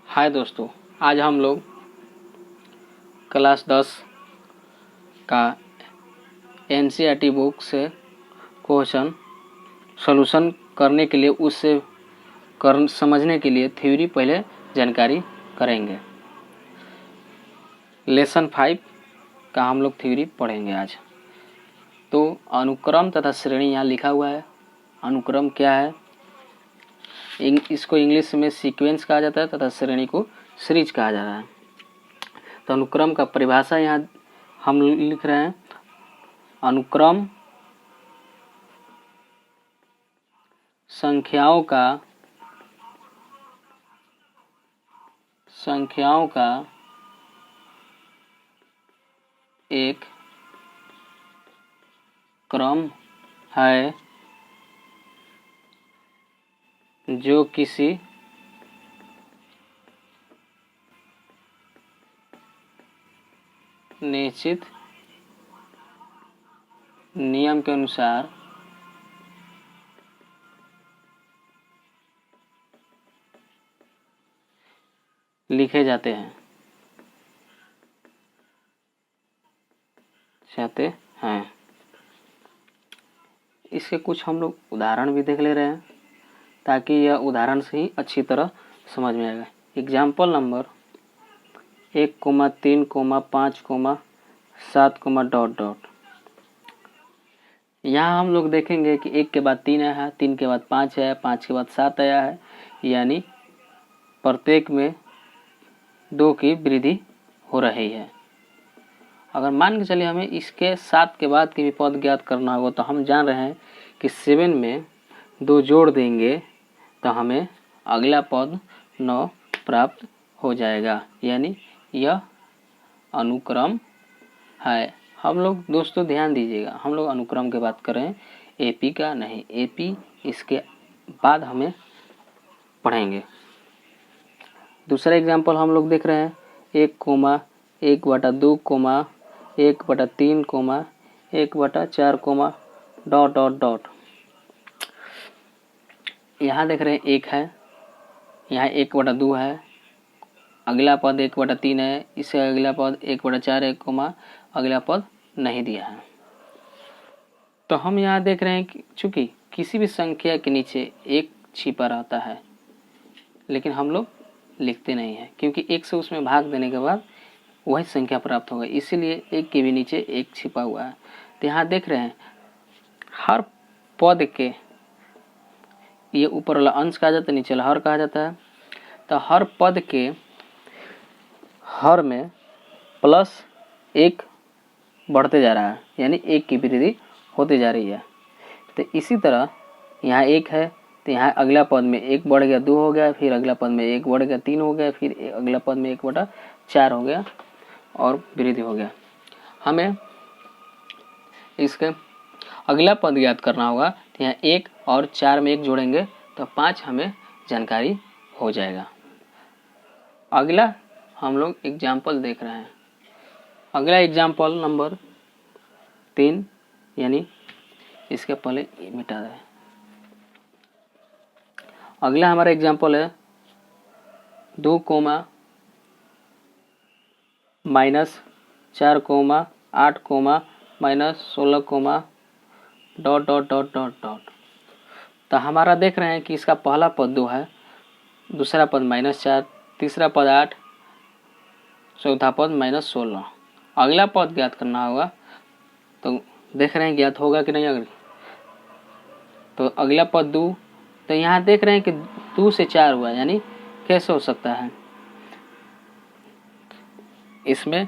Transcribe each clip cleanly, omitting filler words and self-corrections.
हाय दोस्तों, आज हम लोग क्लास 10 का एनसीईआरटी बुक से क्वेश्चन सॉल्यूशन करने के लिए समझने के लिए थ्योरी पहले जानकारी करेंगे। लेसन 5 का हम लोग थ्योरी पढ़ेंगे आज। तो अनुक्रम तथा श्रेणी यहाँ लिखा हुआ है। अनुक्रम क्या है? इसको इंग्लिश में सीक्वेंस कहा जाता है तथा श्रेणी को सीरीज कहा जाता है। तो अनुक्रम का परिभाषा यहाँ हम लिख रहे हैं। अनुक्रम संख्याओं का एक क्रम है जो किसी निश्चित नियम के अनुसार लिखे जाते हैं इसके कुछ हम लोग उदाहरण भी देख ले रहे हैं ताकि यह उदाहरण से ही अच्छी तरह समझ में आएगा। एग्जाम्पल नंबर 1,3,5,7, ... यहाँ हम लोग देखेंगे कि 1 के बाद 3 आया है, 3 के बाद 5 है, 5 के बाद 7 आया है, यानी प्रत्येक में 2 की वृद्धि हो रही है। अगर मान के चलिए हमें इसके 7 के बाद की भी पद ज्ञात करना होगा तो हम जान रहे हैं कि 7 में 2 जोड़ देंगे तो हमें अगला पद 9 प्राप्त हो जाएगा, यानी यह अनुक्रम है। हम लोग दोस्तों ध्यान दीजिएगा, हम लोग अनुक्रम की बात कर रहे हैं, एपी का नहीं। एपी इसके बाद हमें पढ़ेंगे। दूसरा एग्जाम्पल हम लोग देख रहे हैं 1,1/2, 1/3, 1/4, ... यहाँ देख रहे हैं 1 है, यहाँ 1/2 है, अगला पद 1/3 है, इससे अगला पद 1/4 है, अगला पद नहीं दिया है। तो हम यहाँ देख रहे हैं कि चूंकि किसी भी संख्या के नीचे 1 छिपा रहता है, लेकिन हम लोग लिखते नहीं हैं क्योंकि 1 से उसमें भाग देने के बाद वही संख्या प्राप्त होगा, इसीलिए 1 के भी नीचे 1 छिपा हुआ है। तो यहाँ देख रहे हैं हर पद के, ये ऊपर वाला अंश कहा जाता है, नीचे वाला हर कहा जाता है। तो हर पद के हर में +1 बढ़ते जा रहा है, यानी 1 की वृद्धि होती जा रही है। तो इसी तरह यहाँ 1 है तो यहाँ अगला पद में 1 बढ़ गया, 2 हो गया, फिर अगला पद में 1 बढ़ गया, 3 हो गया, फिर अगला पद में 1/4 हो गया और वृद्धि हो गया। हमें इसके अगला पद ज्ञात करना होगा तो यहाँ 1 और 4 में 1 जोड़ेंगे तो 5 हमें जानकारी हो जाएगा। अगला हम लोग एग्जाम्पल देख रहे हैं। अगला एग्जाम्पल नंबर 3, यानी इसके पहले मिटा दें। अगला हमारा एग्जाम्पल है 2, -4, -8, -16, ... तो हमारा देख रहे हैं कि इसका पहला पद 2 है, दूसरा पद -4, तीसरा पद 8, चौथा पद -16। अगला पद ज्ञात करना होगा तो देख रहे हैं ज्ञात होगा कि नहीं। अगर तो अगला पद 2, तो यहाँ देख रहे हैं कि 2 से 4 हुआ, यानी कैसे हो सकता है, इसमें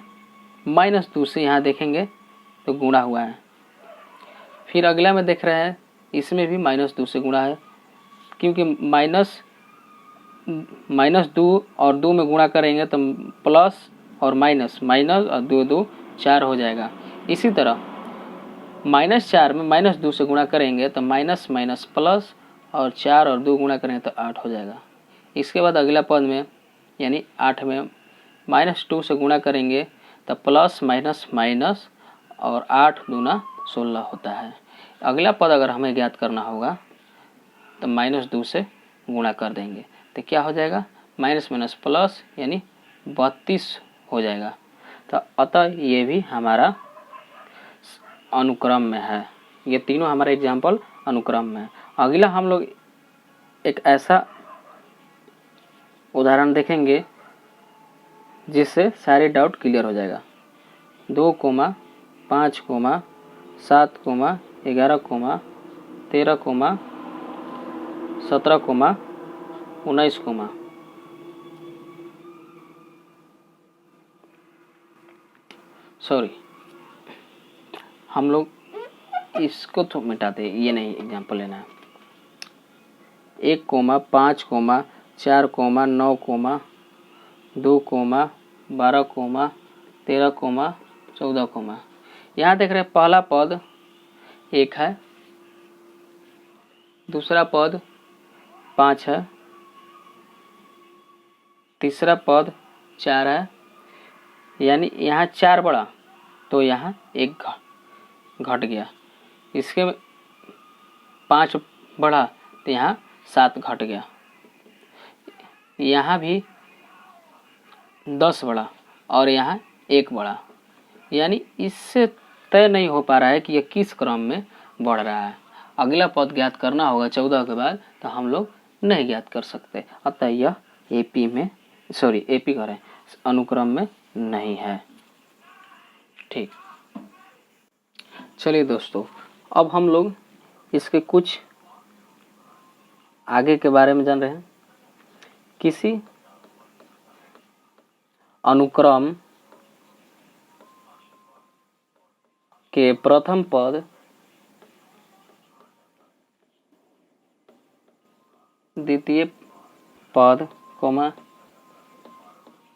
-2 से यहाँ देखेंगे तो गुणा हुआ है। फिर अगला में देख रहे हैं इसमें भी -2 से गुणा है, क्योंकि -2 और 2 में गुणा करेंगे तो प्लस और माइनस और 2 4 हो जाएगा। इसी तरह -4 में -2 से गुणा करेंगे तो माइनस प्लस और 4 और 2 गुणा करेंगे तो 8 हो जाएगा। इसके बाद अगला पद में यानी 8 में -2 से गुणा करेंगे तो प्लस माइनस और 8 दूना 16 होता है। अगला पद अगर हमें ज्ञात करना होगा तो -2 से गुणा कर देंगे तो क्या हो जाएगा, माइनस माइनस प्लस यानी 32 हो जाएगा। तो अतः ये भी हमारा अनुक्रम में है। ये तीनों हमारे एग्जाम्पल अनुक्रम में है। अगला हम लोग एक ऐसा उदाहरण देखेंगे जिससे सारे डाउट क्लियर हो जाएगा। 2, 5, 7, 11, 13, 17, 19, सॉरी हम लोग इसको तो मिटाते, ये नहीं एग्जाम्पल लेना है। 1, 5, 4, 9, 2, 12, 13, 14, यहाँ देख रहे हैं पहला पद 1 है, दूसरा पद 5 है, तीसरा पद 4 है, यानी यहाँ 4 बढ़ा तो यहाँ 1 घट गया। इसके 5 बढ़ा तो यहाँ 7 घट गया। यहाँ भी 10 बढ़ा और यहाँ 1 बढ़ा, यानी इससे तय नहीं हो पा रहा है कि यह किस क्रम में बढ़ रहा है। अगला पद ज्ञात करना होगा 14 के बाद, तो हम लोग नहीं ज्ञात कर सकते। अतः यह एपी करें अनुक्रम में नहीं है। ठीक, चलिए दोस्तों, अब हम लोग इसके कुछ आगे के बारे में जान रहे हैं। किसी अनुक्रम के प्रथम पद द्वितीय पद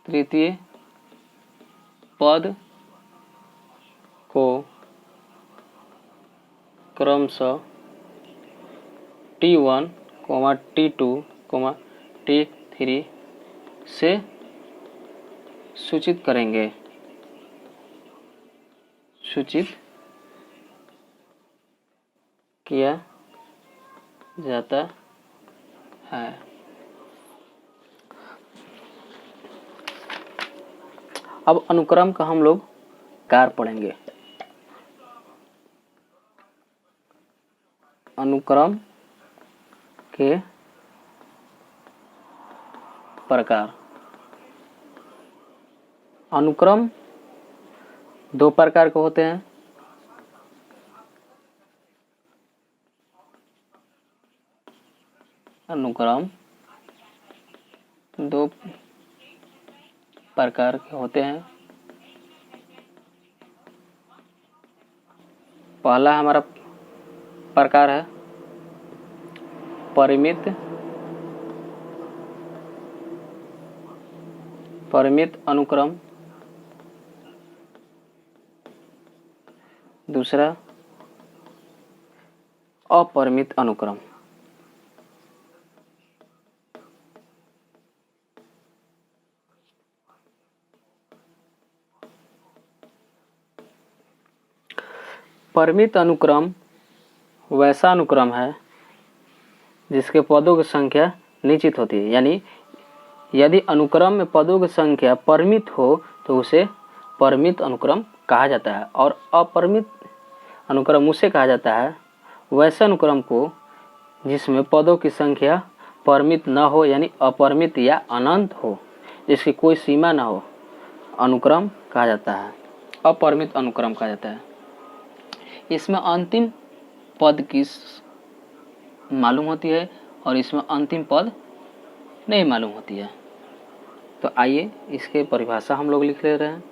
तृतीय पद को क्रमशः T1, T2, T3 से सूचित करेंगे। सूचित किया जाता है। अब अनुक्रम का हम लोग कार्य पढ़ेंगे। अनुक्रम के प्रकार। अनुक्रम 2 प्रकार के होते हैं। अनुक्रम 2 प्रकार के होते हैं। पहला हमारा प्रकार है परिमित अनुक्रम। दूसरा अपरिमित अनुक्रम। परिमित अनुक्रम वैसा अनुक्रम है जिसके पदों की संख्या निश्चित होती है, यानी यदि अनुक्रम में पदों की संख्या परिमित हो तो उसे परिमित अनुक्रम कहा जाता है, और अपरिमित अनुक्रम उसे कहा जाता है वैसा अनुक्रम को जिसमें पदों की संख्या परिमित न हो, यानी अपरिमित या अनंत हो, जिसकी कोई सीमा न हो, अनुक्रम कहा जाता है, अपरिमित अनुक्रम कहा जाता है। इसमें अंतिम पद की मालूम होती है और इसमें अंतिम पद नहीं मालूम होती है। तो आइए इसके परिभाषा हम लोग लिख ले रहे हैं।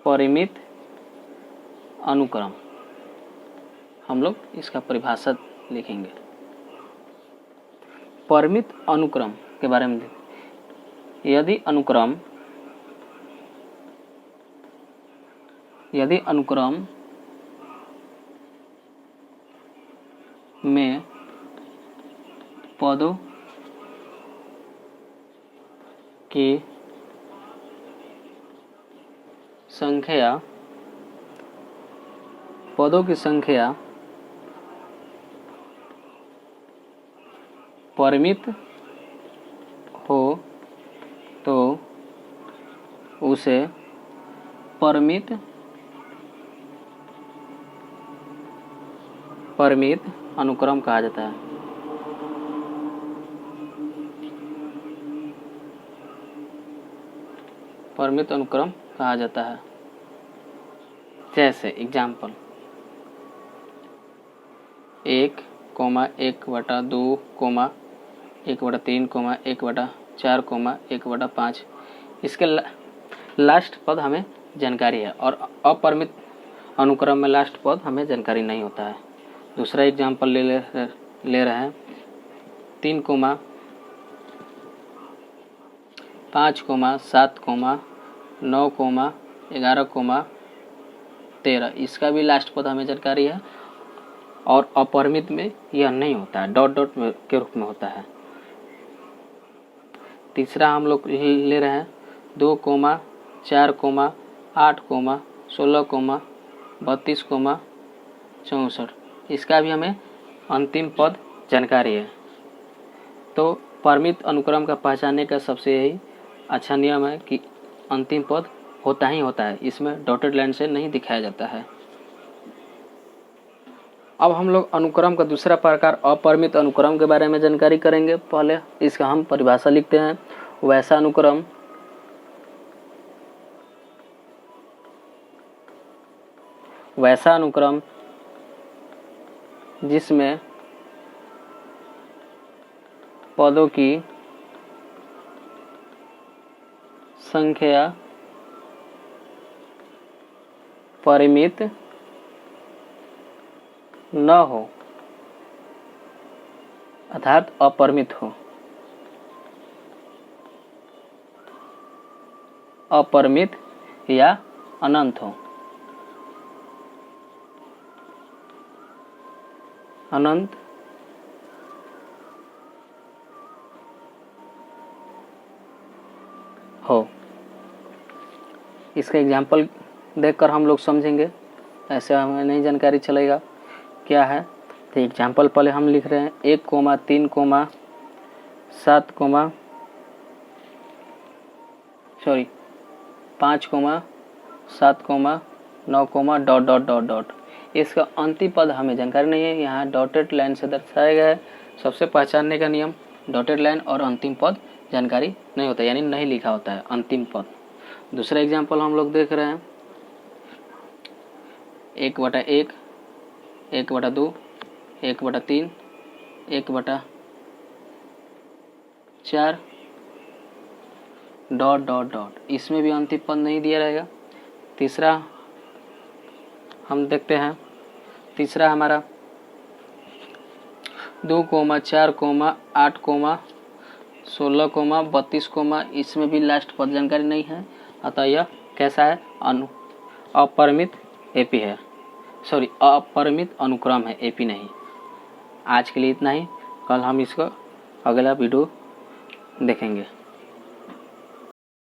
परिमित अनुक्रम, हम लोग इसका परिभाषा लिखेंगे। परिमित अनुक्रम के बारे में यदि अनुक्रम में पदों की संख्या अपरिमित हो तो उसे परिमित अनुक्रम कहा जाता है। परिमित अनुक्रम कहा जाता है। जैसे एग्जाम्पल 1, 1/2, 1/3, 1/4, 1/5 इसके लास्ट पद हमें जानकारी है और अपरिमित अनुक्रम में लास्ट पद हमें जानकारी नहीं होता है। दूसरा एग्जाम्पल ले रहे हैं 3, 5, 7, 9, 11, 13 इसका भी लास्ट पद हमें जानकारी है और अपरिमित में यह नहीं होता है, डॉट डॉट के रूप में होता है। तीसरा हम लोग ले रहे हैं 2, 4, 8, 16, 32, 64 इसका भी हमें अंतिम पद जानकारी है। तो परिमित अनुक्रम का पहचानने का सबसे यही अच्छा नियम है कि अंतिम पद होता ही होता है, इसमें डॉटेड लाइन से नहीं दिखाया जाता है। अब हम लोग अनुक्रम का दूसरा प्रकार अपरिमित अनुक्रम के बारे में जानकारी करेंगे। पहले इसका हम परिभाषा लिखते हैं। वैसा अनुक्रम जिसमें पदों की संख्या परिमित न हो अर्थात अपरिमित हो, अपरिमित या अनंत हो। अनंत हो। इसका एग्जाम्पल देखकर हम लोग समझेंगे, ऐसे हमें नहीं जानकारी चलेगा क्या है। तो एग्जाम्पल पहले हम लिख रहे हैं 1, 3, 7, 5, 7, 9, डॉट डॉट डॉट डॉट। इसका अंतिम पद हमें जानकारी नहीं है, यहाँ डॉटेड लाइन से दर्शाया गया है। सबसे पहचानने का नियम डॉटेड लाइन और अंतिम पद जानकारी नहीं होता, यानी नहीं लिखा होता है अंतिम पद। दूसरा एग्जाम्पल हम लोग देख रहे हैं 1/1, 1/2, 1/3, 1/4 डॉट डॉट डॉट। इसमें भी अंतिम पद नहीं दिया रहेगा। तीसरा हम देखते हैं, तीसरा हमारा 2, 4, 8, 16, 32 इसमें भी लास्ट पद जानकारी नहीं है, अतः यह कैसा है? अपरिमित एपी है, अपरिमित अनुक्रम है, एपी नहीं। आज के लिए इतना ही, कल हम इसको अगला वीडियो देखेंगे।